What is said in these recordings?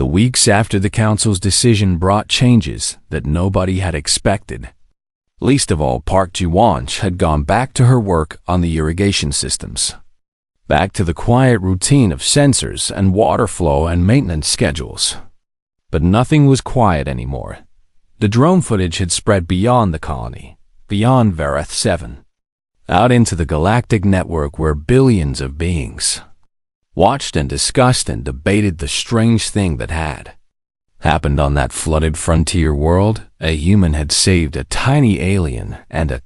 The weeks after the council's decision brought changes that nobody had expected. Least of all, Park Ji-won had gone back to her work on the irrigation systems. Back to the quiet routine of sensors and water flow and maintenance schedules. But nothing was quiet anymore. The drone footage had spread beyond the colony, beyond Vareth 7, out into the galactic network where billions of beings watched and discussed and debated the strange thing that had happened on that flooded frontier world. A human had saved a tiny alien and a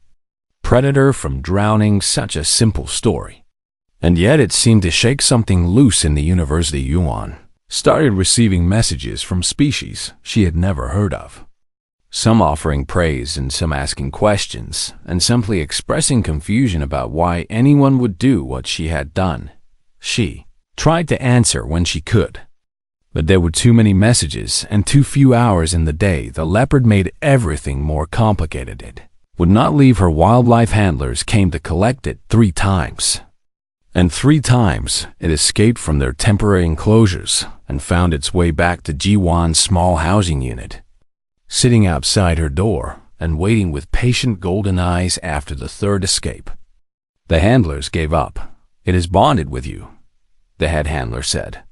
predator from drowning. Such a simple story. And yet it seemed to shake something loose in the university. Yuan started receiving messages from species she had never heard of. Some offering praise and some asking questions, and simply expressing confusion about why anyone would do what she had done. She tried to answer when she could. But there were too many messages and too few hours in the day. The Leopard made everything more complicated. It would not leave her. Wildlife handlers came to collect it 3 times. And 3 times it escaped from their temporary enclosures and found its way back to Ji-won's small housing unit, sitting outside her door and waiting with patient golden eyes after the 3rd escape. The handlers gave up. "It is bonded with you," the head handler said,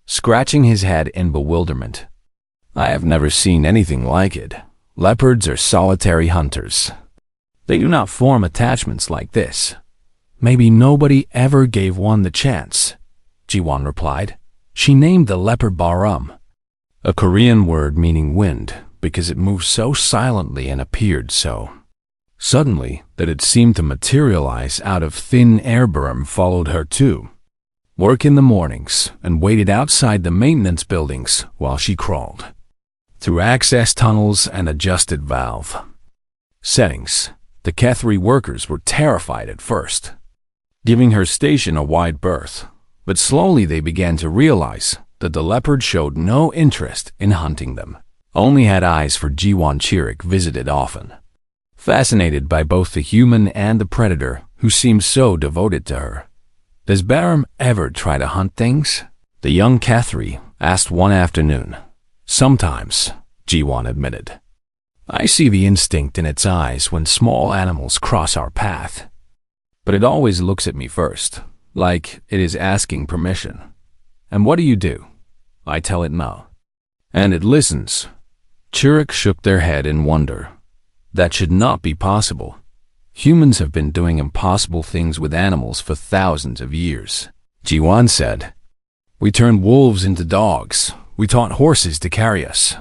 scratching his head in bewilderment. "I have never seen anything like it. Leopards are solitary hunters. They do not form attachments like this." "Maybe nobody ever gave one the chance," Ji-won replied. She named the leopard Barum, a Korean word meaning wind, because it moved so silently and appeared so suddenly that it seemed to materialize out of thin air. Barum followed her to work in the mornings and waited outside the maintenance buildings while she crawled through access tunnels and adjusted valve settings. The Kethri workers were terrified at first, giving her station a wide berth, but slowly they began to realize that the leopard showed no interest in hunting them, only had eyes for Ji-won. Chirik visited often, fascinated by both the human and the predator who seemed so devoted to her. "Does Barum ever try to hunt things?" the young Kethri asked one afternoon. "Sometimes," Ji-won admitted. "I see the instinct in its eyes when small animals cross our path. But it always looks at me first, like it is asking permission. And what do? I tell it no. And it listens." Chirik shook their head in wonder. That should not be possible. Humans have been doing impossible things with animals for thousands of years. Ji-won said, "We turned wolves into dogs. We taught horses to carry us.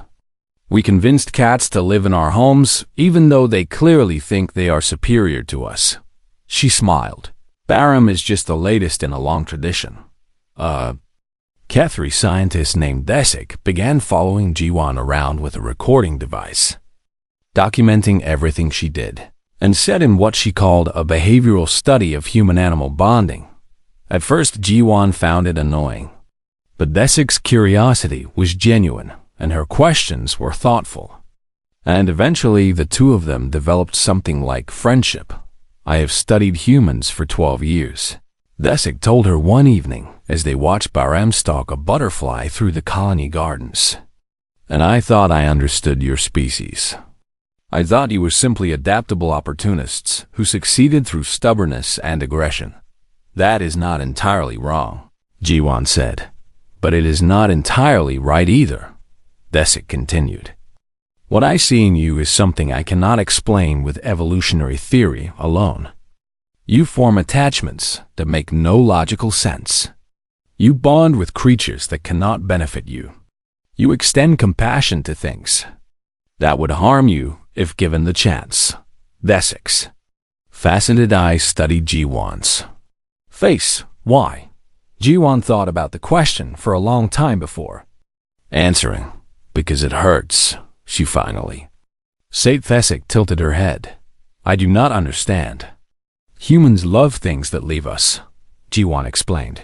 We convinced cats to live in our homes, even though they clearly think they are superior to us." She smiled. "Barum is just the latest in a long tradition." Kethri scientist named Desik began following Ji-won around with a recording device, documenting everything she did, and set in what she called a behavioral study of human-animal bonding. At first, Ji-won found it annoying, but Desik's curiosity was genuine, and her questions were thoughtful. And eventually, the two of them developed something like friendship. "I have studied humans for 12 years," Desik told her one evening as they watched Barum stalk a butterfly through the colony gardens. "And I thought I understood your species. I thought you were simply adaptable opportunists who succeeded through stubbornness and aggression." "That is not entirely wrong," Ji-won said. "But it is not entirely right either," Desik continued. "What I see in you is something I cannot explain with evolutionary theory alone. You form attachments that make no logical sense. You bond with creatures that cannot benefit you. You extend compassion to things that would harm you if given the chance." Desik's fascinated eyes studied Ji-won's face. "Why?" Ji-won thought about the question for a long time before answering. "Because it hurts," she finally said. Desik tilted her head. "I do not understand." "Humans love things that leave us," Ji-won explained.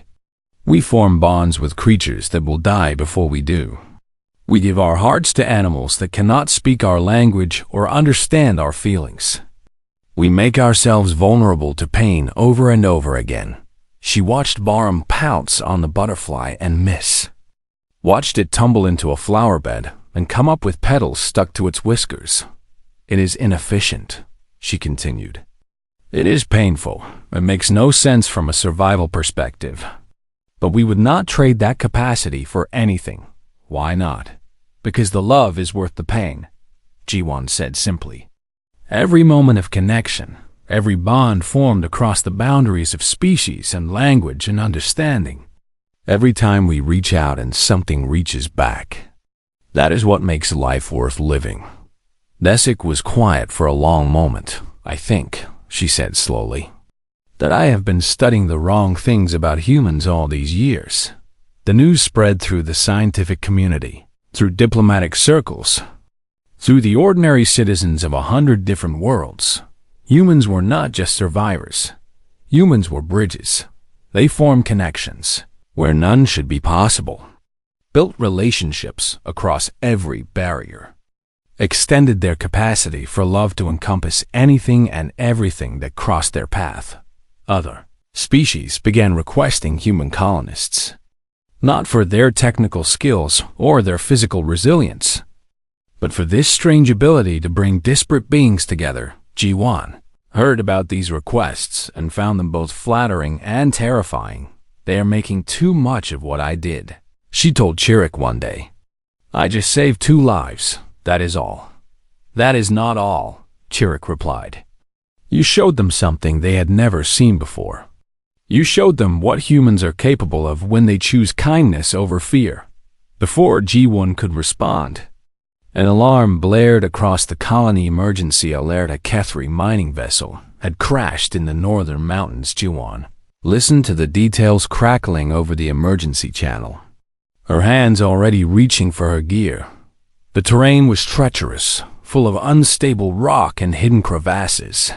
"We form bonds with creatures that will die before we do. We give our hearts to animals that cannot speak our language or understand our feelings. We make ourselves vulnerable to pain over and over again." She watched Barum pounce on the butterfly and miss. watched it tumble into a flower bed and come up with petals stuck to its whiskers. It is inefficient, she continued. It is painful. It makes no sense from a survival perspective. But we would not trade that capacity for anything. Why not? Because the love is worth the pain, Ji-won said simply. Every moment of connection, every bond formed across the boundaries of species and language and understanding. Every time we reach out and something reaches back. That is what makes life worth living. Desik was quiet for a long moment. I think, she said slowly, that I have been studying the wrong things about humans all these years. The news spread through the scientific community, through diplomatic circles, through the ordinary citizens of 100 different worlds. Humans were not just survivors. Humans were bridges. They formed connections where none should be possible, built relationships across every barrier, extended their capacity for love to encompass anything and everything that crossed their path. Other species began requesting human colonists, not for their technical skills or their physical resilience, but for this strange ability to bring disparate beings together. Ji-won heard about these requests and found them both flattering and terrifying. They are making too much of what I did, she told Chirik one day. I just saved 2 lives, that is all. That is not all, Chirik replied. You showed them something they had never seen before. You showed them what humans are capable of when they choose kindness over fear. Before Ji-won could respond, an alarm blared across the colony. Emergency alert: a HFY mining vessel had crashed in the northern mountains. Ji-won listened to the details crackling over the emergency channel, her hands already reaching for her gear. The terrain was treacherous, full of unstable rock and hidden crevasses,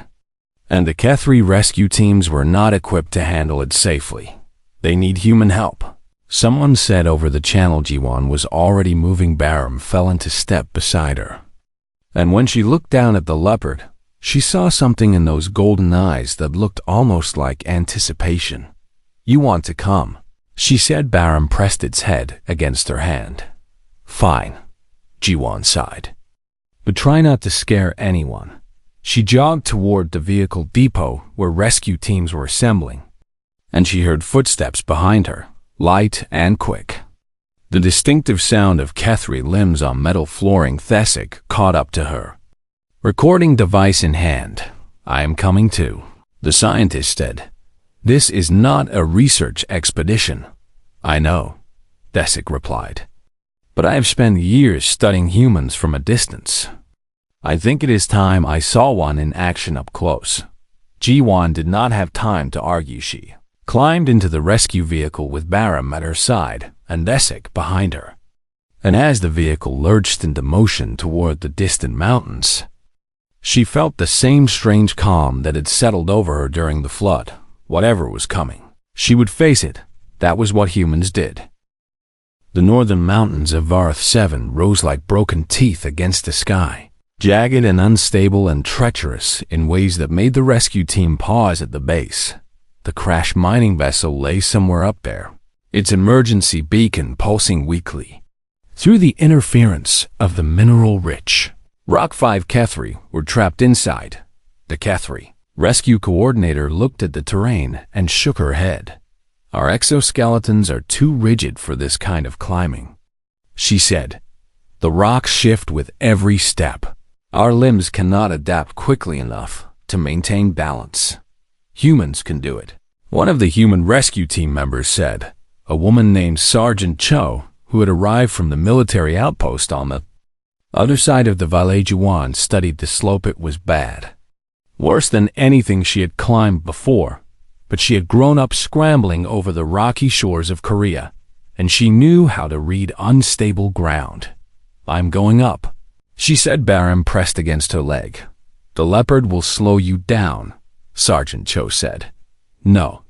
and the HFY rescue teams were not equipped to handle it safely. They need human help, someone said over the channel. Ji-won was already moving. Baram fell into step beside her, and when she looked down at the leopard, she saw something in those golden eyes that looked almost like anticipation. You want to come, she said. Baram pressed its head against her hand. Fine, Ji-won sighed. But try not to scare anyone. She jogged toward the vehicle depot where rescue teams were assembling, and she heard footsteps behind her, light and quick. The distinctive sound of HFY limbs on metal flooring. Desik caught up to her, recording device in hand. I am coming too, the scientist said. This is not a research expedition. I know, Desik replied, but I have spent years studying humans from a distance. I think it is time I saw one in action up close. Ji-won did not have time to argue. She climbed into the rescue vehicle with Baram at her side and Desik behind her. And as the vehicle lurched into motion toward the distant mountains, she felt the same strange calm that had settled over her during the flood. Whatever was coming, she would face it. That was what humans did. The northern mountains of Varth 7 rose like broken teeth against the sky, jagged and unstable and treacherous in ways that made the rescue team pause at the base. The crashed mining vessel lay somewhere up there, its emergency beacon pulsing weakly. Through the interference of the mineral-rich rock, 5 HFY were trapped inside. The HFY rescue coordinator looked at the terrain and shook her head. Our exoskeletons are too rigid for this kind of climbing, she said. The rocks shift with every step. Our limbs cannot adapt quickly enough to maintain balance. Humans can do it, one of the human rescue team members said, a woman named Sergeant Cho, who had arrived from the military outpost on the other side of the Valley. Ji-won studied the slope. It was bad, worse than anything she had climbed before, but she had grown up scrambling over the rocky shores of Korea, and she knew how to read unstable ground. I'm going up, she said. Baram pressed against her leg. The leopard will slow you down, Sergeant Cho said. No,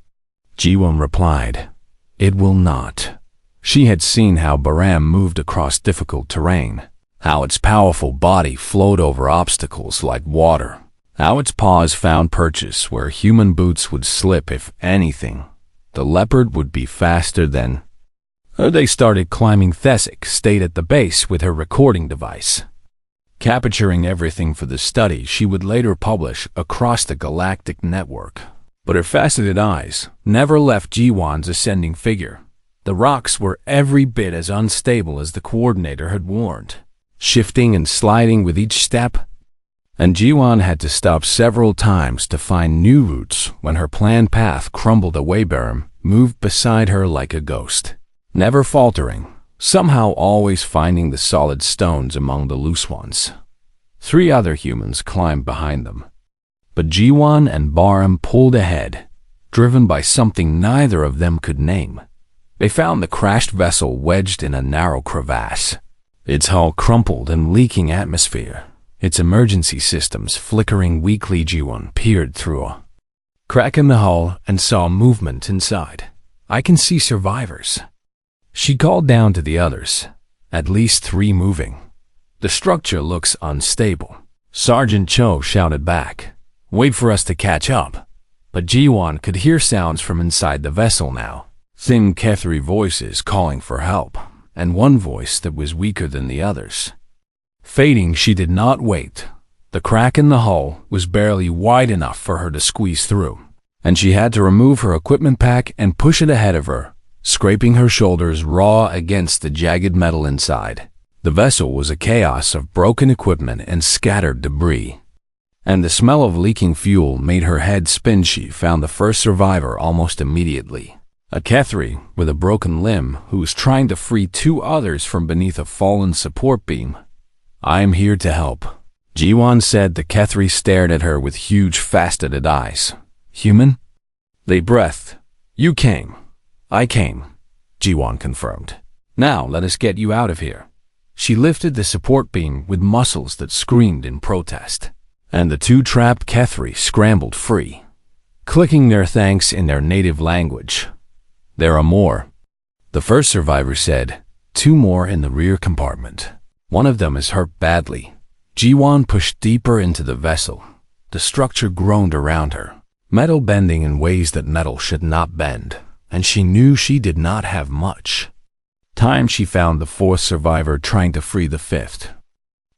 Ji-won replied. It will not. She had seen how Baram moved across difficult terrain, how its powerful body flowed over obstacles like water, how its paws found purchase where human boots would slip. If anything, the leopard would be faster than They started climbing. Thesic stayed at the base with her recording device, capturing everything for the study she would later publish across the galactic network. But her faceted eyes never left Jiwan's ascending figure. The rocks were every bit as unstable as the coordinator had warned, shifting and sliding with each step, and Jiwan had to stop several times to find new routes when her planned path crumbled away. Baram moved beside her like a ghost, never faltering, somehow always finding the solid stones among the loose ones. 3 other humans climbed behind them, but Jiwan and Baram pulled ahead, driven by something neither of them could name. They found the crashed vessel wedged in a narrow crevasse, its hull crumpled and leaking atmosphere, its emergency systems flickering weakly. Jiwan peered through a crack in the hull and saw movement inside. "I can see survivors," she called down to the others. "At least 3 moving. The structure looks unstable." Sergeant Cho shouted back, "Wait for us to catch up." But Jiwan could hear sounds from inside the vessel now. Thin Kethri voices calling for help, and one voice that was weaker than the others. Fading, she did not wait. The crack in the hull was barely wide enough for her to squeeze through, and she had to remove her equipment pack and push it ahead of her, scraping her shoulders raw against the jagged metal inside. The vessel was a chaos of broken equipment and scattered debris, and the smell of leaking fuel made her head spin. She found the first survivor almost immediately. A Kethri with a broken limb who was trying to free 2 others from beneath a fallen support beam. "I am here to help," Jiwan said. The Kethri stared at her with huge faceted eyes. "Human?" They breathed. "You came." "I came," Jiwan confirmed. "Now let us get you out of here." She lifted the support beam with muscles that screamed in protest, and the 2 trapped Kethri scrambled free, clicking their thanks in their native language. "There are more," the first survivor said. 2 more in the rear compartment. "One of them is hurt badly." Jiwan pushed deeper into the vessel. The structure groaned around her, metal bending in ways that metal should not bend, and she knew she did not have much time. She found the 4th survivor trying to free the 5th,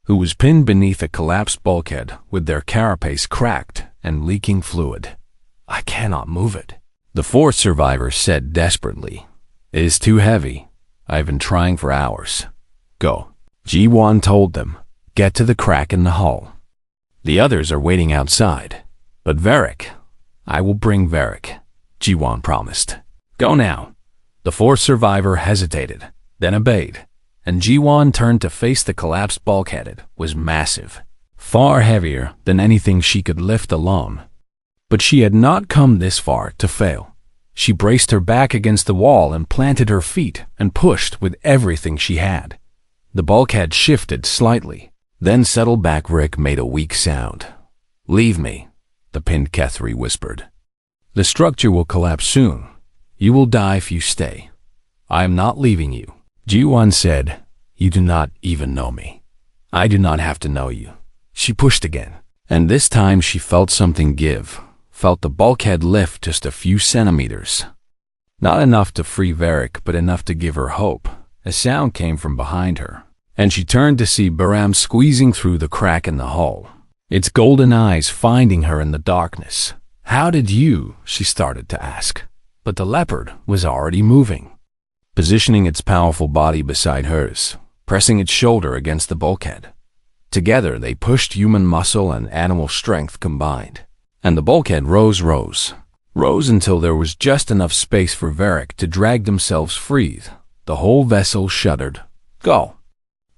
who was pinned beneath a collapsed bulkhead with their carapace cracked and leaking fluid. "I cannot move it," the 4th survivor said desperately. "It is too heavy. I've been trying for hours." "Go," Jiwan told them. "Get to the crack in the hull. The others are waiting outside." "But Varric—" "I will bring Varric," Jiwan promised. "Go now." The 4th survivor hesitated, then obeyed, and Jiwan turned to face the collapsed bulkhead. It was massive, far heavier than anything she could lift alone. But she had not come this far to fail. She braced her back against the wall and planted her feet and pushed with everything she had. The bulkhead shifted slightly, then settled back. Rick made a weak sound. "Leave me," the pinned Kethri whispered. "The structure will collapse soon. You will die if you stay." "I am not leaving you," Jiwan said. "You do not even know me." "I do not have to know you." She pushed again, and this time she felt something give. Felt the bulkhead lift just a few centimeters. Not enough to free Varric, but enough to give her hope. A sound came from behind her, and she turned to see Baram squeezing through the crack in the hull, its golden eyes finding her in the darkness. "How did you?" she started to ask, but the Leopard was already moving, positioning its powerful body beside hers, pressing its shoulder against the bulkhead. Together they pushed, human muscle and animal strength combined. And the bulkhead rose until there was just enough space for Varric to drag themselves free. The whole vessel shuddered. "Go!"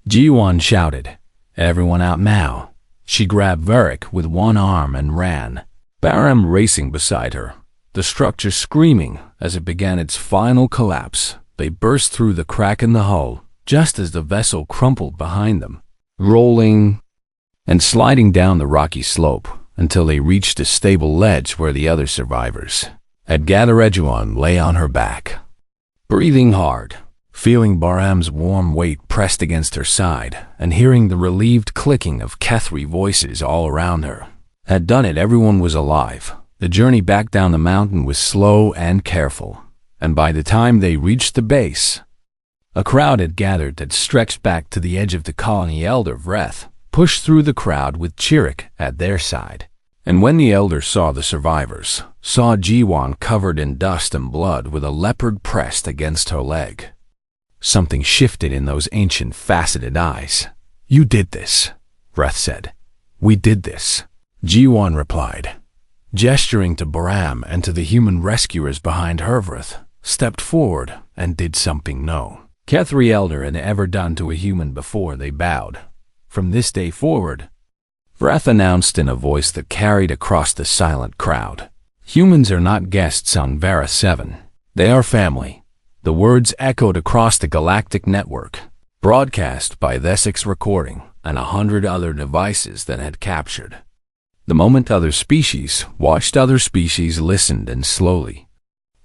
Jiwan shouted. "Everyone out now." She grabbed Varric with one arm and ran, Baram racing beside her, the structure screaming as it began its final collapse. They burst through the crack in the hull just as the vessel crumpled behind them, rolling and sliding down the rocky slope until they reached a stable ledge where the other survivors had gathered. Jiwan lay on her back, breathing hard, feeling Baram's warm weight pressed against her side and hearing the relieved clicking of Kethri voices all around her. Had done it, everyone was alive. The journey back down the mountain was slow and careful, and by the time they reached the base, A crowd had gathered that stretched back to the edge of the colony. Elder Vreth pushed through the crowd with Chirik at their side. And when the elder saw the survivors, saw Jiwan covered in dust and blood with a leopard pressed against her leg, something shifted in those ancient faceted eyes. "You did this," Vreth said. "We did this," Jiwan replied, gesturing to Baram and to the human rescuers behind her. Vreth stepped forward and did something no Kethri elder had ever done to a human before. They bowed. "From this day forward," Vreth announced in a voice that carried across the silent crowd, "humans are not guests on Vera 7. They are family." The words echoed across the galactic network, broadcast by Thesic's recording and 100 other devices that had captured. The moment other species watched, other species listened, and slowly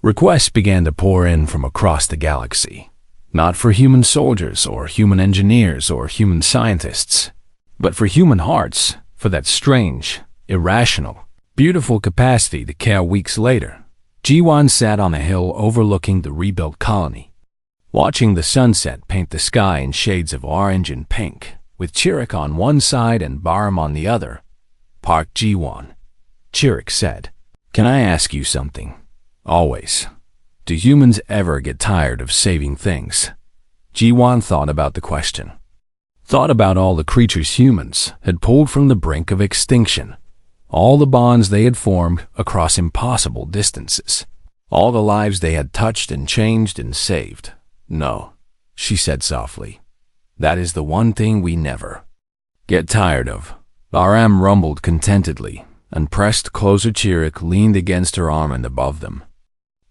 requests began to pour in from across the galaxy. Not for human soldiers or human engineers or human scientists, but for human hearts, for that strange, irrational, beautiful capacity to care. Weeks later, Jiwan sat on a hill overlooking the rebuilt colony, watching the sunset paint the sky in shades of orange and pink, with Chirik on one side and Baram on the other. "Park Jiwan," Chirik said. "Can I ask you something? Always. Do humans ever get tired of saving things?" Jiwan thought about the question. Thought about all the creatures humans had pulled from the brink of extinction, all the bonds they had formed across impossible distances, all the lives they had touched and changed and saved. "No," she said softly. "That is the one thing we never get tired of." Baram rumbled contentedly and pressed closer. Chirik leaned against her arm and above them.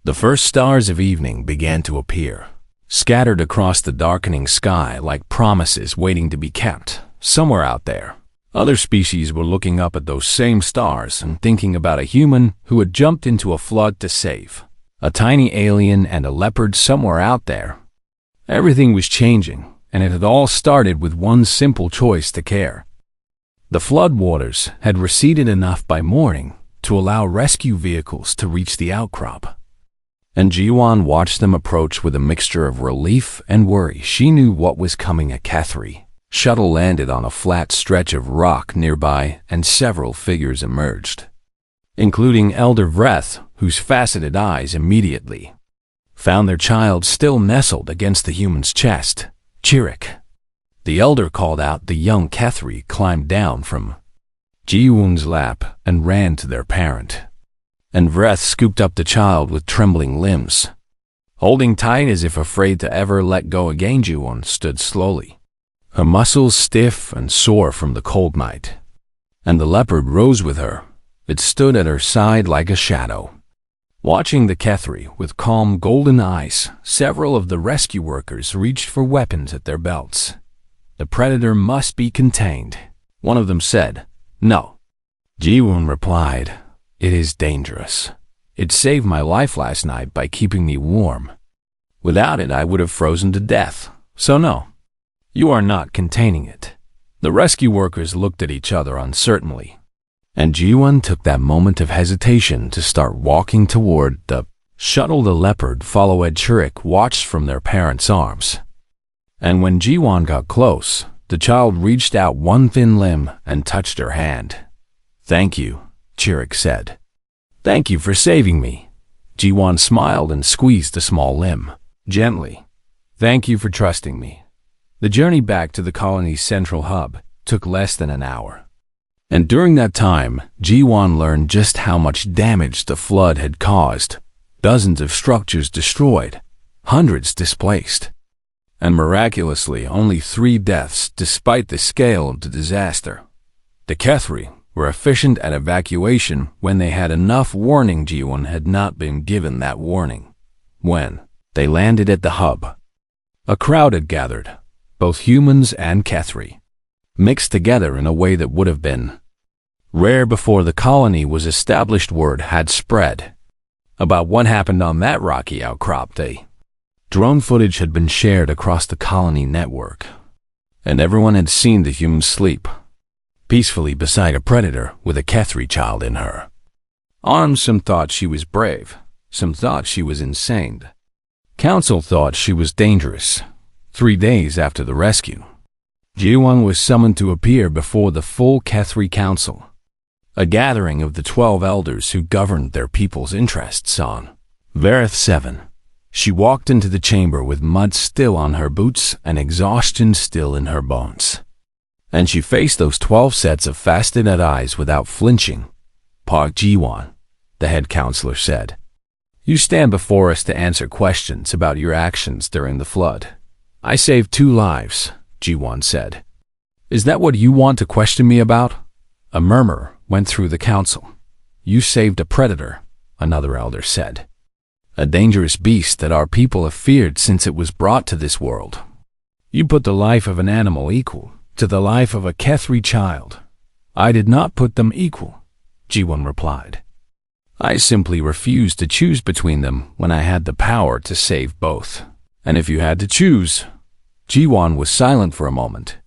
The first stars of evening began to appear, scattered across the darkening sky like promises waiting to be kept. Somewhere out there, other species were looking up at those same stars and thinking about a human who had jumped into a flood to save. A tiny alien and a leopard somewhere out there. Everything was changing, and it had all started with one simple choice: to care. The flood waters had receded enough by morning to allow rescue vehicles to reach the outcrop, and Jiwan watched them approach with a mixture of relief and worry. She knew what was coming. A Kethri shuttle landed on a flat stretch of rock nearby, and several figures emerged, including Elder Vreth, whose faceted eyes immediately found their child still nestled against the human's chest. "Chirik," the elder called out. The young Kethri climbed down from Jiwan's lap and ran to their parent, and Vreth scooped up the child with trembling limbs, holding tight as if afraid to ever let go again. Jiwan stood slowly, her muscles stiff and sore from the cold night, and the leopard rose with her. It stood at her side like a shadow, watching the Kethri with calm golden eyes. Several of the rescue workers reached for weapons at their belts. "The predator must be contained," one of them said. "No," Jiwan replied. "It is dangerous. It saved my life last night by keeping me warm. Without it, I would have frozen to death. So no, you are not containing it." The rescue workers looked at each other uncertainly, and Jiwan took that moment of hesitation to start walking toward the shuttle. The leopard followed. Chirik watched from their parents' arms, and when Jiwan got close, the child reached out one thin limb and touched her hand. "Thank you," Chirik said. "Thank you for saving me." Jiwan smiled and squeezed the small limb gently. "Thank you for trusting me." The journey back to the colony's central hub took less than an hour, and during that time, Jiwan learned just how much damage the flood had caused. Dozens of structures destroyed, hundreds displaced, and miraculously only 3 deaths despite the scale of the disaster. The Kethri were efficient at evacuation when they had enough warning. Jiwan had not been given that warning. When they landed at the hub, a crowd had gathered, both humans and Kethri, mixed together in a way that would have been rare before the colony was established. Word had spread about what happened on that rocky outcrop day. Drone footage had been shared across the colony network, and everyone had seen the humans sleep peacefully beside a predator with a Kethri child in her arms. Some thought she was brave, some thought she was insane. Council thought she was dangerous. 3 days after the rescue, Ji-won was summoned to appear before the full Kethri Council, a gathering of the 12 elders who governed their people's interests on Vareth 7. She walked into the chamber with mud still on her boots and exhaustion still in her bones. And she faced those 12 sets of faceted eyes without flinching. Park Ji-won, the head counselor said, "You stand before us to answer questions about your actions during the flood." "I saved 2 lives, Ji-won said. "Is that what you want to question me about?" A murmur went through the council. "You saved a predator," another elder said. "A dangerous beast that our people have feared since it was brought to this world. You put the life of an animal equal to the life of a Kethri child." "I did not put them equal," Ji-won replied. "I simply refused to choose between them when I had the power to save both. And if you had to choose—" Ji-won was silent for a moment.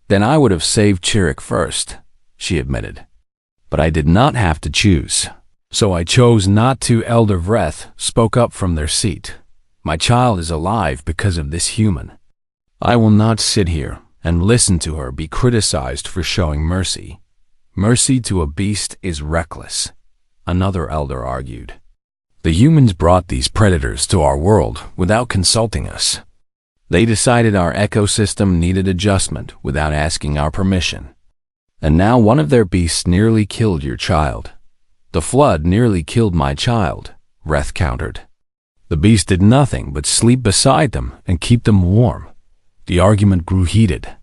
"Then I would have saved Chirik first," she admitted. "But I did not have to choose. So I chose not to." Elder Vreth spoke up from their seat. "My child is alive because of this human. I will not sit here and listen to her be criticized for showing mercy. Mercy to a beast is reckless," another elder argued. "The humans brought these predators to our world without consulting us. They decided our ecosystem needed adjustment without asking our permission. And now one of their beasts nearly killed your child." "The flood nearly killed my child," Vreth countered. "The beast did nothing but sleep beside them and keep them warm." The argument grew heated.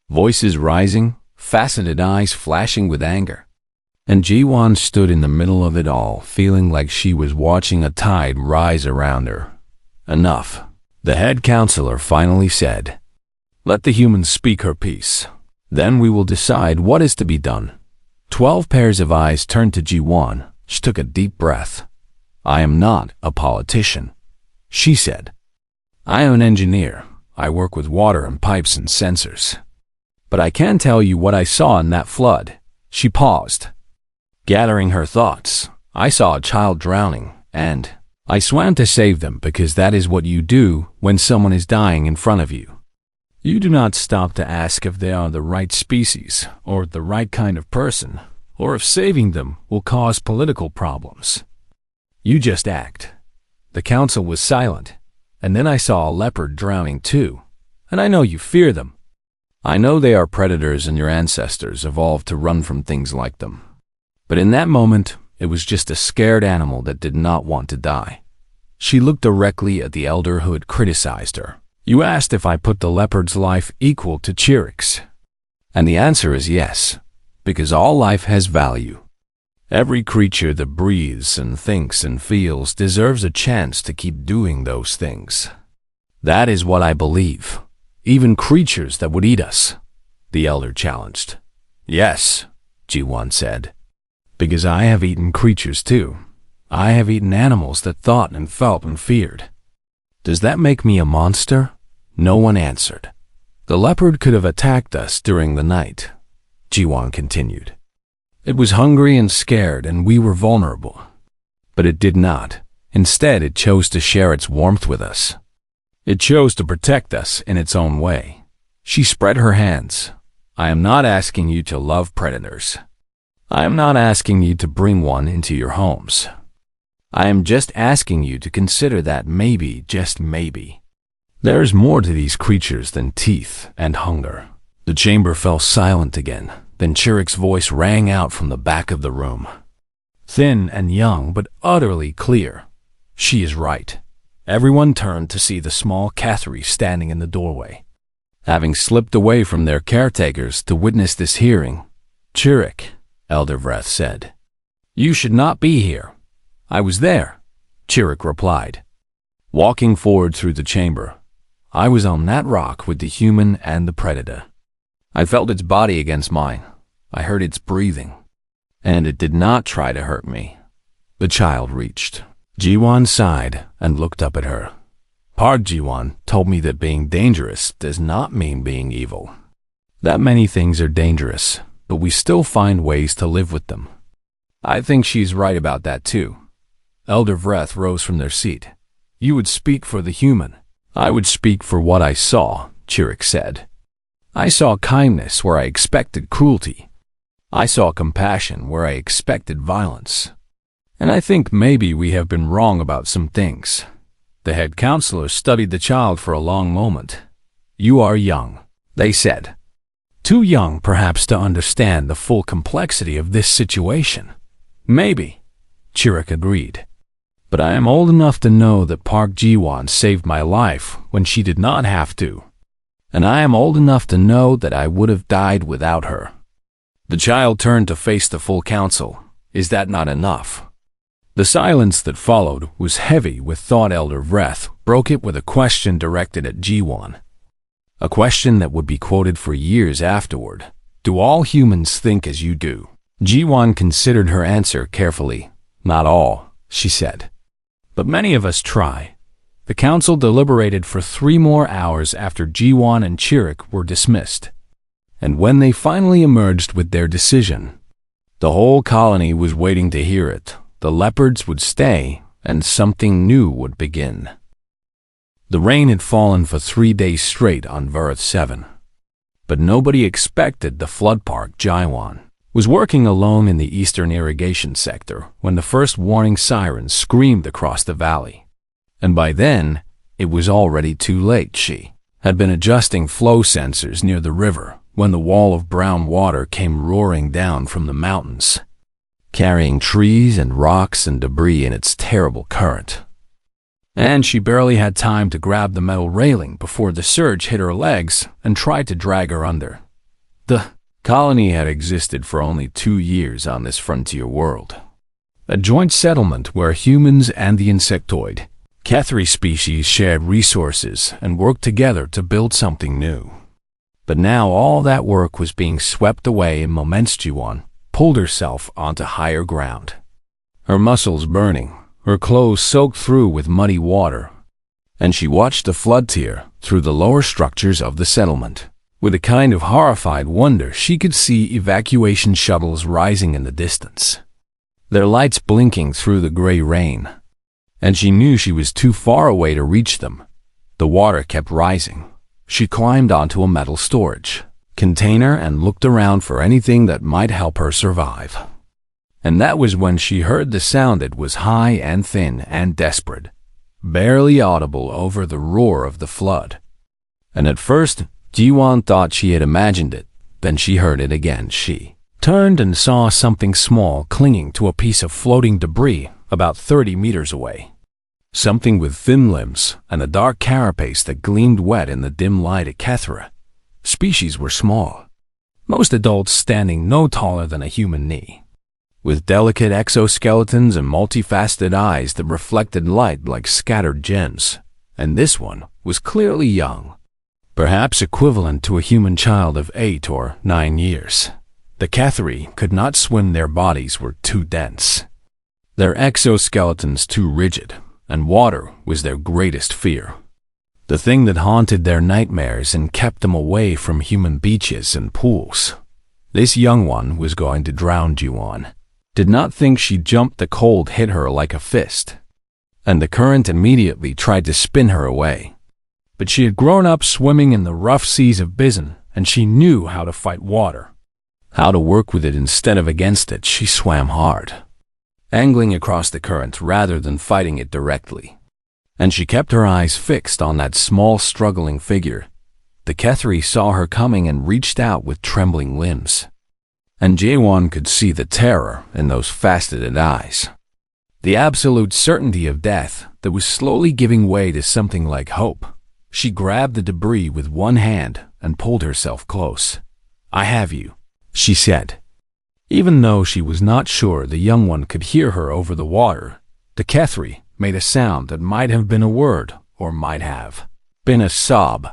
Voices rising, faceted eyes flashing with anger. And Ji-won stood in the middle of it all, feeling like she was watching a tide rise around her. "Enough," the head counselor finally said. "Let the humans speak her piece. Then we will decide what is to be done." 12 pairs of eyes turned to Ji-won. She took a deep breath. "I am not a politician," she said. "I am an engineer. I work with water and pipes and sensors. But I can tell you what I saw in that flood." She paused, gathering her thoughts. "I saw a child drowning, and I swam to save them because that is what you do when someone is dying in front of you. You do not stop to ask if they are the right species or the right kind of person, or if saving them will cause political problems. You just act." The council was silent, and then I saw a leopard drowning too, and I know you fear them. I know they are predators and your ancestors evolved to run from things like them. But in that moment, it was just a scared animal that did not want to die. She looked directly at the elder who had criticized her. "You asked if I put the leopard's life equal to Chirik's. And the answer is yes, because all life has value. Every creature that breathes and thinks and feels deserves a chance to keep doing those things. That is what I believe. Even creatures that would eat us," the elder challenged. "Yes," Ji-won said. "Because I have eaten creatures too. I have eaten animals that thought and felt and feared. Does that make me a monster?" No one answered. "The leopard could have attacked us during the night," Ji-won continued. "It was hungry and scared and we were vulnerable. But it did not. Instead, it chose to share its warmth with us. It chose to protect us in its own way." She spread her hands. "I am not asking you to love predators. I am not asking you to bring one into your homes. I am just asking you to consider that maybe, just maybe, there is more to these creatures than teeth and hunger." The chamber fell silent again. Then Chirik's voice rang out from the back of the room. Thin and young, but utterly clear. "She is right." Everyone turned to see the small Kethri standing in the doorway, having slipped away from their caretakers to witness this hearing. "Chirik," Elder Vreth said, "you should not be here." "I was there," Chirik replied, walking forward through the chamber. "I was on that rock with the human and the predator. I felt its body against mine. I heard its breathing. And it did not try to hurt me." The child reached. Ji-won sighed and looked up at her. "Park Ji-won told me that being dangerous does not mean being evil. That many things are dangerous, but we still find ways to live with them." "I think she's right about that too." Elder Vreth rose from their seat. "You would speak for the human." "I would speak for what I saw," Chirrut said. I saw kindness where I expected cruelty. I saw compassion where I expected violence. And I think maybe we have been wrong about some things. The head counselor studied the child for a long moment. You are young, they said. Too young, perhaps, to understand the full complexity of this situation. Maybe, Chirrut agreed. But I am old enough to know that Park Ji-won saved my life when she did not have to. And I am old enough to know that I would have died without her. The child turned to face the full council. Is that not enough? The silence that followed was heavy with thought. Elder Vreth broke it with a question directed at Ji-won. A question that would be quoted for years afterward. Do all humans think as you do? Ji-won considered her answer carefully. Not all, she said. But many of us try. The council deliberated for 3 more hours after Ji-won and Chirrut were dismissed. And when they finally emerged with their decision, the whole colony was waiting to hear it. The leopards would stay, and something new would begin. The rain had fallen for 3 days straight on Verith 7. But nobody expected the flood. Park Ji-won was working alone in the eastern irrigation sector when the first warning sirens screamed across the valley. And by then, it was already too late. She had been adjusting flow sensors near the river when the wall of brown water came roaring down from the mountains, carrying trees and rocks and debris in its terrible current. And she barely had time to grab the metal railing before the surge hit her legs and tried to drag her under. The colony had existed for only 2 years on this frontier world, a joint settlement where humans and the insectoid Kethri species shared resources and worked together to build something new. But now all that work was being swept away, and Moments Ji-won pulled herself onto higher ground, her muscles burning, her clothes soaked through with muddy water, and she watched the flood tear through the lower structures of the settlement. With a kind of horrified wonder, she could see evacuation shuttles rising in the distance, their lights blinking through the gray rain. And she knew she was too far away to reach them. The water kept rising. She climbed onto a metal storage container and looked around for anything that might help her survive. And that was when she heard the sound. It was high and thin and desperate, barely audible over the roar of the flood. And at first, Ji-won thought she had imagined it. Then she heard it again. She turned and saw something small clinging to a piece of floating debris about 30 meters away. Something with thin limbs and a dark carapace that gleamed wet in the dim light at Kethra. Species were small, most adults standing no taller than a human knee, with delicate exoskeletons and multifaceted eyes that reflected light like scattered gems. And this one was clearly young, perhaps equivalent to a human child of 8 or 9 years. The Kethri could not swim. Their bodies were too dense, their exoskeletons too rigid, and water was their greatest fear, the thing that haunted their nightmares and kept them away from human beaches and pools. This young one was going to drown. Ji-won did not think she'd jump. The cold hit her like a fist, and the current immediately tried to spin her away. But she had grown up swimming in the rough seas of Bizen, and she knew how to fight water, how to work with it instead of against it. She swam hard, angling across the current rather than fighting it directly. And she kept her eyes fixed on that small, struggling figure. The Kethri saw her coming and reached out with trembling limbs. And Ji-won could see the terror in those faceted eyes, the absolute certainty of death that was slowly giving way to something like hope. She grabbed the debris with one hand and pulled herself close. I have you, she said. Even though she was not sure the young one could hear her over the water, the Kethri made a sound that might have been a word or might have been a sob.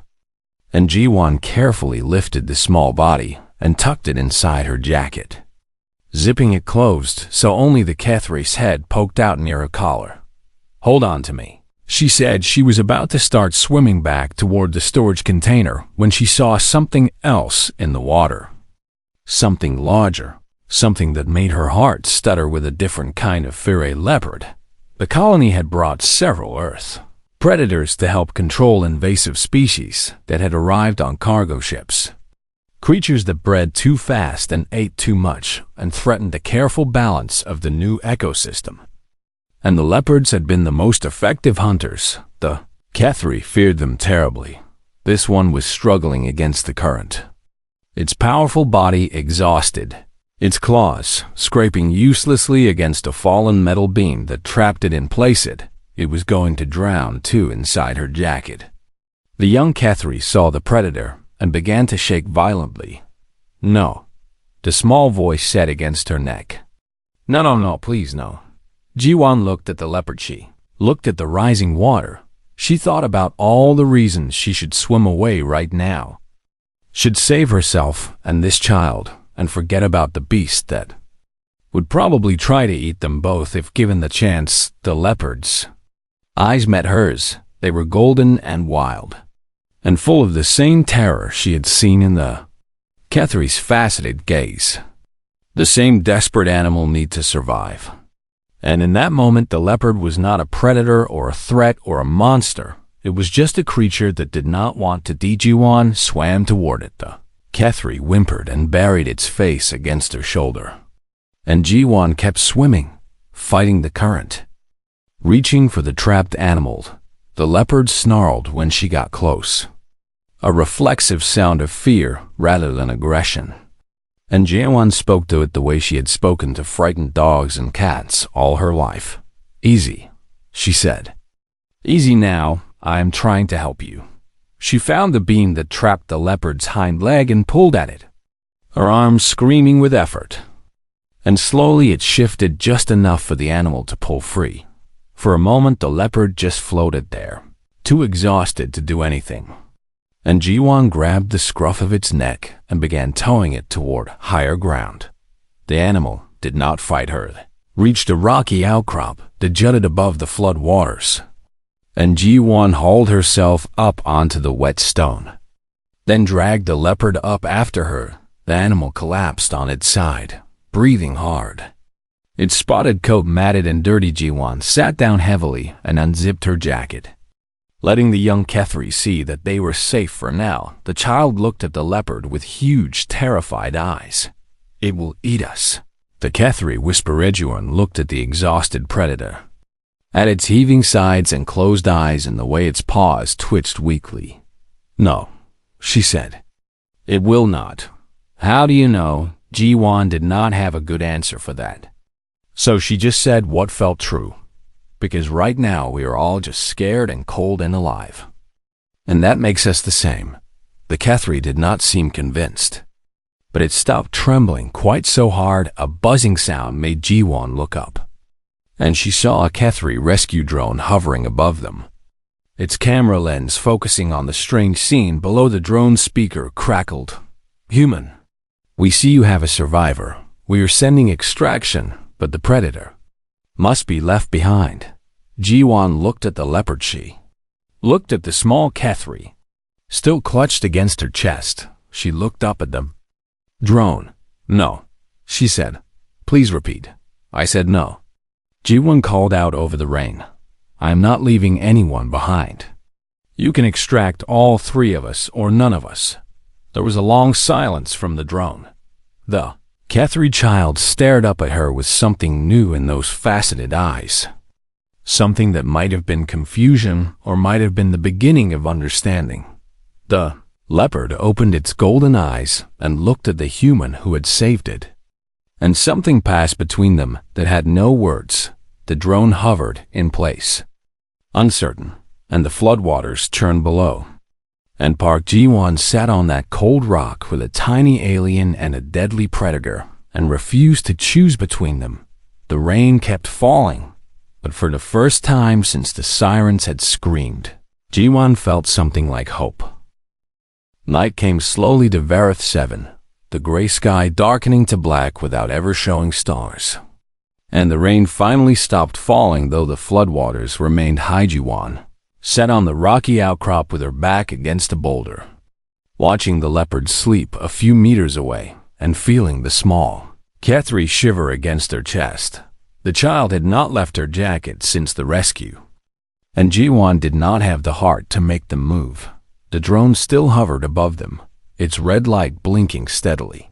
And Ji-won carefully lifted the small body and tucked it inside her jacket, zipping it closed so only the Kethri's head poked out near her collar. Hold on to me, she said. She was about to start swimming back toward the storage container when she saw something else in the water. Something larger. Something that made her heart stutter with a different kind of fear. A leopard. The colony had brought several Earth predators to help control invasive species that had arrived on cargo ships. Creatures that bred too fast and ate too much and threatened the careful balance of the new ecosystem. And the leopards had been the most effective hunters. The HFY feared them terribly. This one was struggling against the current, its powerful body exhausted, its claws scraping uselessly against a fallen metal beam that trapped it in place. It was going to drown too inside her jacket. The young HFY saw the predator and began to shake violently. "No," the small voice said against her neck. No, please no." Ji-won looked at the leopard. She looked at the rising water. She thought about all the reasons she should swim away right now. Should save herself and this child and forget about the beast that would probably try to eat them both if given the chance. The leopard's eyes met hers. They were golden and wild, and full of the same terror she had seen in the HFY's faceted gaze. The same desperate animal need to survive. And in that moment, the leopard was not a predator or a threat or a monster. It was just a creature that did not want to die. Ji-won swam toward it. The HFY whimpered and buried its face against her shoulder. And Ji-won kept swimming, fighting the current, reaching for the trapped animal. The leopard snarled when she got close, a reflexive sound of fear rather than aggression. And Ji-won spoke to it the way she had spoken to frightened dogs and cats all her life. "Easy," she said. "Easy now. I am trying to help you." She found the beam that trapped the leopard's hind leg and pulled at it, her arms screaming with effort. And slowly it shifted just enough for the animal to pull free. For a moment the leopard just floated there, too exhausted to do anything. And Ji-won grabbed the scruff of its neck and began towing it toward higher ground. The animal did not fight her. Reached a rocky outcrop that jutted above the flood waters. And Ji-won hauled herself up onto the wet stone, then dragged the leopard up after her. The animal collapsed on its side, breathing hard, its spotted coat matted and dirty. Ji-won sat down heavily and unzipped her jacket, letting the young HFY see that they were safe for now. The child looked at the leopard with huge, terrified eyes. "It will eat us," the HFY whispered. Ji-won looked at the exhausted predator, at its heaving sides and closed eyes and the way its paws twitched weakly. "No," she said. "It will not." "How do you know?" Ji-won did not have a good answer for that. So she just said what felt true. "Because right now we are all just scared and cold and alive. And that makes us the same." The HFY did not seem convinced, but it stopped trembling quite so hard a buzzing sound made Ji-won look up. And she saw a HFY rescue drone hovering above them, its camera lens focusing on the strange scene below. The drone speaker crackled. "Human, we see you have a survivor. We are sending extraction, but the predator must be left behind." Ji-won looked at the leopard. She looked at the small HFY, still clutched against her chest. She looked up at the drone. "No," she said. "Please repeat." "I said no." Ji-won called out over the rain. "I am not leaving anyone behind. You can extract all three of us or none of us." There was a long silence from the drone. The HFY child stared up at her with something new in those faceted eyes. Something that might have been confusion or might have been the beginning of understanding. The leopard opened its golden eyes and looked at the human who had saved it. And something passed between them that had no words. The drone hovered in place, uncertain, and the floodwaters churned below. And Park Ji-won sat on that cold rock with a tiny alien and a deadly predator and refused to choose between them. The rain kept falling, but for the first time since the sirens had screamed, Ji-won felt something like hope. Night came slowly to Vareth 7, the gray sky darkening to black without ever showing stars. And the rain finally stopped falling, though the floodwaters remained high. Ji-won sat on the rocky outcrop with her back against a boulder, watching the leopard sleep a few meters away and feeling the small HFY shiver against her chest. The child had not left her jacket since the rescue. And Jiwon did not have the heart to make them move. The drone still hovered above them, its red light blinking steadily.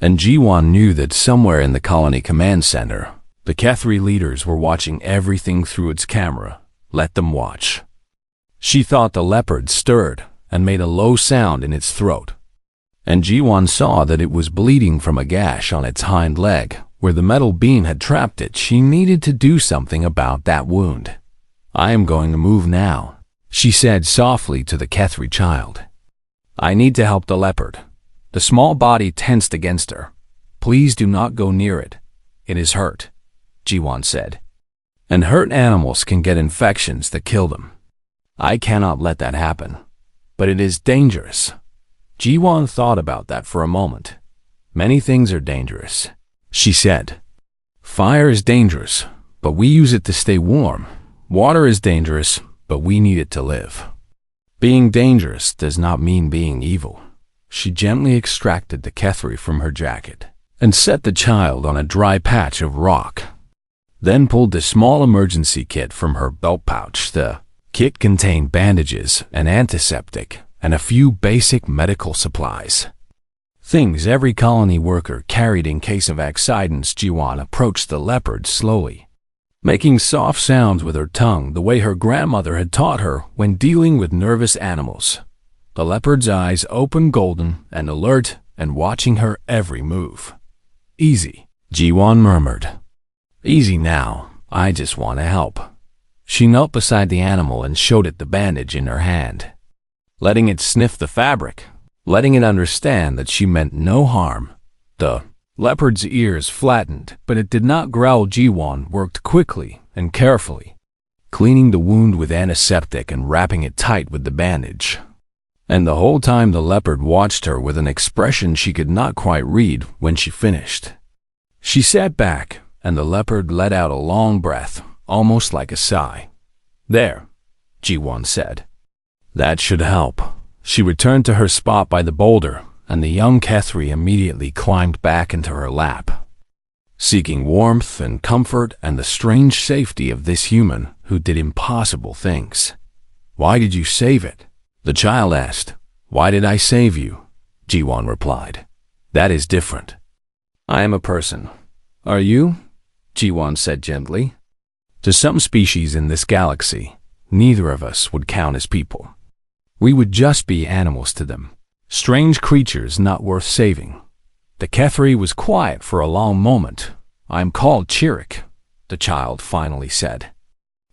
And Jiwon knew that somewhere in the colony command center, the Kethri leaders were watching everything through its camera. Let them watch. She thought the leopard stirred and made a low sound in its throat. And Jiwon saw that it was bleeding from a gash on its hind leg, where the metal beam had trapped it. She needed to do something about that wound. I am going to move now, she said softly to the Kethri child. I need to help the leopard. The small body tensed against her. Please do not go near it. It is hurt, Jiwon said. And hurt animals can get infections that kill them. I cannot let that happen. But it is dangerous. Jiwon thought about that for a moment. Many things are dangerous, she said. Fire is dangerous, but we use it to stay warm. Water is dangerous, but we need it to live. Being dangerous does not mean being evil. She gently extracted the Kethri from her jacket and set the child on a dry patch of rock. Then pulled the small emergency kit from her belt pouch. The kit contained bandages, an antiseptic, and a few basic medical supplies. Things every colony worker carried in case of accidents. Jiwon approached the leopard slowly, making soft sounds with her tongue the way her grandmother had taught her when dealing with nervous animals. The leopard's eyes opened golden and alert and watching her every move. Easy, Jiwon murmured. Easy now, I just want to help. She knelt beside the animal and showed it the bandage in her hand, letting it sniff the fabric, letting it understand that she meant no harm. The leopard's ears flattened, but it did not growl. Jiwon worked quickly and carefully, cleaning the wound with antiseptic and wrapping it tight with the bandage. And the whole time the leopard watched her with an expression she could not quite read. When she finished, she sat back, and the leopard let out a long breath, almost like a sigh. There, Jiwon said. That should help. She returned to her spot by the boulder, and the young Kethri immediately climbed back into her lap, seeking warmth and comfort and the strange safety of this human who did impossible things. Why did you save it? The child asked. Why did I save you? Jiwon replied. That is different. I am a person. Are you? Jiwon said gently. To some species in this galaxy, neither of us would count as people. We would just be animals to them. Strange creatures not worth saving. The Kethri was quiet for a long moment. I am called Chirik, the child finally said.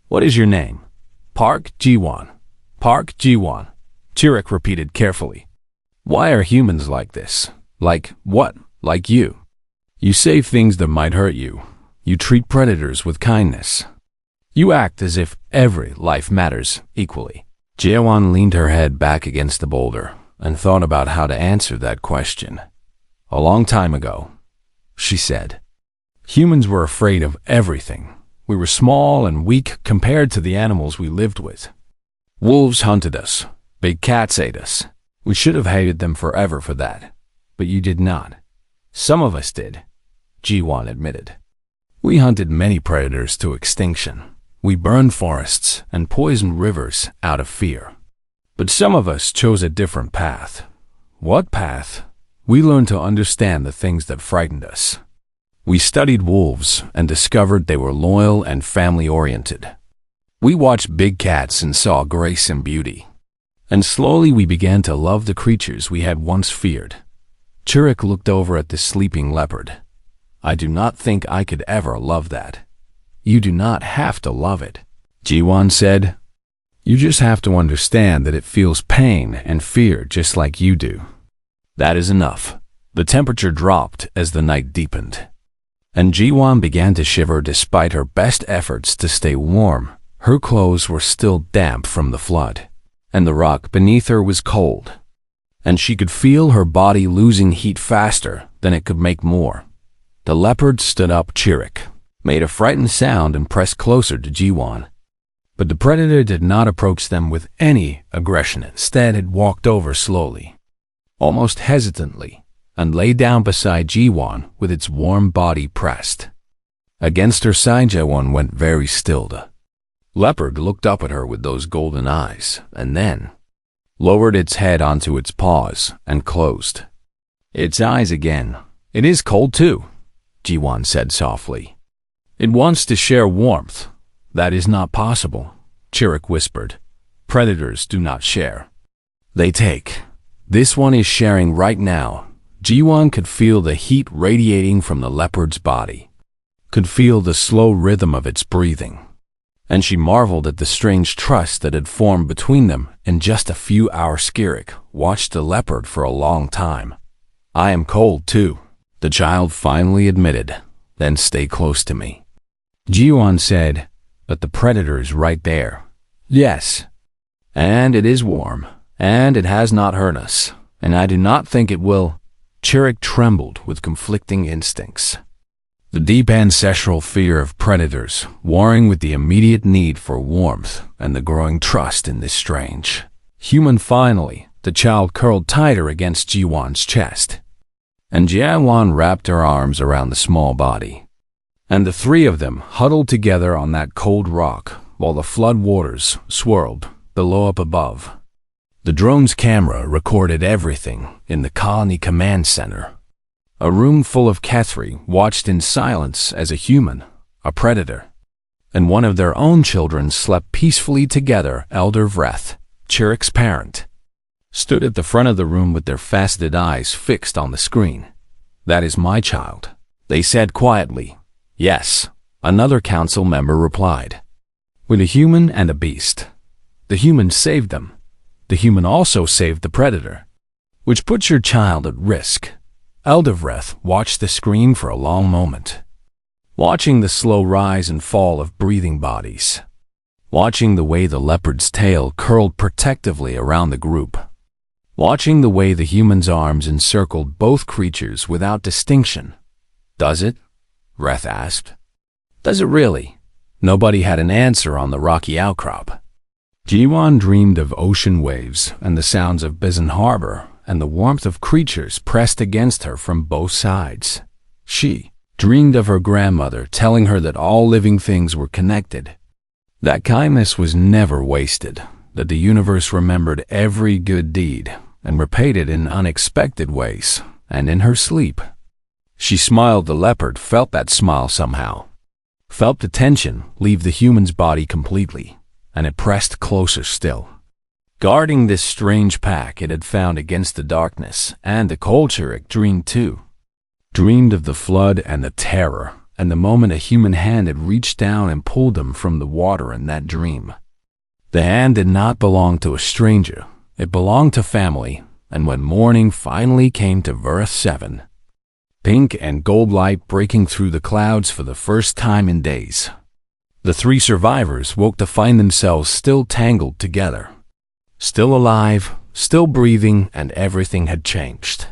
What is your name? Park Jiwon. Park Jiwon, Chirik repeated carefully. Why are humans like this? Like what? Like you. You save things that might hurt you. You treat predators with kindness. You act as if every life matters equally. Jiwon leaned her head back against the boulder and thought about how to answer that question. A long time ago, she said, humans were afraid of everything. We were small and weak compared to the animals we lived with. Wolves hunted us. Big cats ate us. We should have hated them forever for that. But you did not. Some of us did, Jiwon admitted. We hunted many predators to extinction. We burned forests and poisoned rivers out of fear. But some of us chose a different path. What path? We learned to understand the things that frightened us. We studied wolves and discovered they were loyal and family-oriented. We watched big cats and saw grace and beauty. And slowly we began to love the creatures we had once feared. Chirik looked over at the sleeping leopard. I do not think I could ever love that. You do not have to love it, Jiwon said. You just have to understand that it feels pain and fear just like you do. That is enough. The temperature dropped as the night deepened, and Jiwon began to shiver despite her best efforts to stay warm. Her clothes were still damp from the flood, and the rock beneath her was cold, and she could feel her body losing heat faster than it could make more. The leopard stood up. Chirik made a frightened sound and pressed closer to Jiwon. But the predator did not approach them with any aggression. Instead, it walked over slowly, almost hesitantly, and lay down beside Jiwon with its warm body pressed against her side. Jiwon went very still. The Leopard looked up at her with those golden eyes, and then lowered its head onto its paws and closed its eyes again. It is cold too, Jiwan said softly. It wants to share warmth. That is not possible, Chirik whispered. Predators do not share. They take. This one is sharing right now. Jiwan could feel the heat radiating from the leopard's body, could feel the slow rhythm of its breathing. And she marveled at the strange trust that had formed between them in just a few hours. Chirik watched the leopard for a long time. I am cold too, the child finally admitted. Then stay close to me, Jiwan said. But the predator is right there. Yes. And it is warm. And it has not hurt us. And I do not think it will. Chirik trembled with conflicting instincts. The deep ancestral fear of predators, warring with the immediate need for warmth and the growing trust in this strange human. Finally, the child curled tighter against Jiwan's chest, and Jiwan wrapped her arms around the small body. And the three of them huddled together on that cold rock while the flood waters swirled below up above. The drone's camera recorded everything in the colony command center. A room full of Kethri watched in silence as a human, a predator, and one of their own children slept peacefully together. Elder Vreth, Chirik's parent, stood at the front of the room with their faceted eyes fixed on the screen. That is my child, they said quietly. Yes, another council member replied. With a human and a beast. The human saved them. The human also saved the predator, which puts your child at risk. Eldervreth watched the screen for a long moment, watching the slow rise and fall of breathing bodies, watching the way the leopard's tail curled protectively around the group, watching the way the human's arms encircled both creatures without distinction. Does it? Vreth asked. Does it really? Nobody had an answer on the rocky outcrop. Jiwan dreamed of ocean waves and the sounds of Bizen Harbor and the warmth of creatures pressed against her from both sides. She dreamed of her grandmother telling her that all living things were connected, that kindness was never wasted, that the universe remembered every good deed and repaid it in unexpected ways. And in her sleep, she smiled. The leopard felt that smile somehow, felt the tension leave the human's body completely, and it pressed closer still, guarding this strange pack it had found against the darkness. And the cold Chirik dreamed too. Dreamed of the flood and the terror, and the moment a human hand had reached down and pulled them from the water in that dream. The hand did not belong to a stranger. It belonged to family. And when morning finally came to Verth 7, pink and gold light breaking through the clouds for the first time in days, the three survivors woke to find themselves still tangled together, still alive, still breathing, and everything had changed.